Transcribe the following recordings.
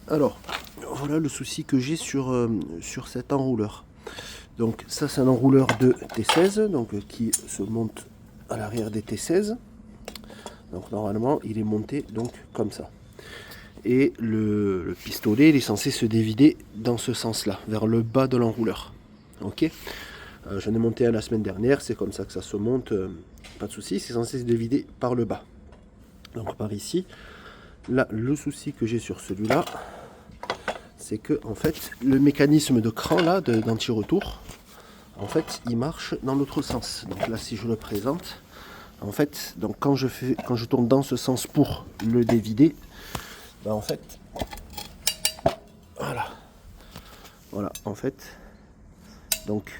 Alors, voilà le souci que j'ai sur cet enrouleur. Donc ça c'est un enrouleur de T16, donc qui se monte à l'arrière des T16. Donc normalement il est monté donc comme ça. Et le pistolet il est censé se dévider dans ce sens-là, vers le bas de l'enrouleur. Ok. J'en ai monté un la semaine dernière, c'est comme ça que ça se monte, pas de souci, c'est censé se dévider par le bas. Donc par ici. Là, le souci que j'ai sur celui-là, c'est que en fait, le mécanisme de cran là, d'anti-retour, en fait, il marche dans l'autre sens. Donc là, si je le présente, en fait, donc quand je tourne dans ce sens pour le dévider, ben en fait, voilà, en fait, donc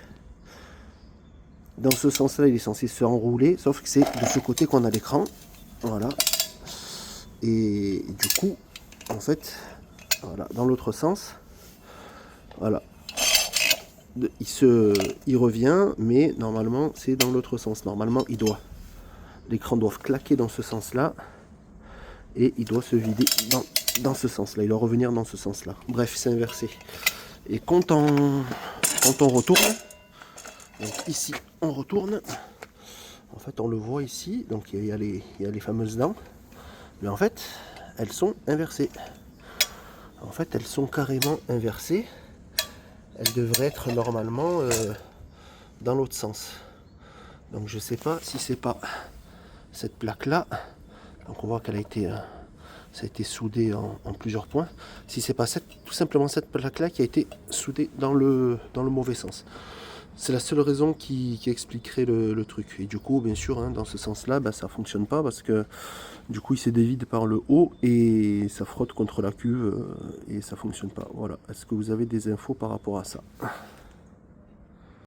dans ce sens-là, il est censé se enrouler, sauf que c'est de ce côté qu'on a l'écran, voilà. Et du coup, en fait, voilà, dans l'autre sens, voilà. Il revient, mais normalement c'est dans l'autre sens. Normalement l'écran doit claquer dans ce sens-là et il doit se vider dans ce sens-là. Il doit revenir dans ce sens-là. Bref, c'est inversé. Et quand on retourne, donc ici on retourne, en fait on le voit ici, donc il y a les fameuses dents, mais en fait elles sont inversées. En fait elles sont carrément inversées. Elles devraient être normalement dans l'autre sens. Donc je sais pas si c'est pas cette plaque là. Donc on voit qu'elle a été ça a été soudé en plusieurs points. Si c'est pas tout simplement cette plaque là qui a été soudée dans le mauvais sens. C'est la seule raison qui expliquerait le truc. Et du coup, bien sûr, hein, dans ce sens-là, bah, ça fonctionne pas parce que du coup, il se dévide par le haut et ça frotte contre la cuve et ça fonctionne pas. Voilà. Est-ce que vous avez des infos par rapport à ça?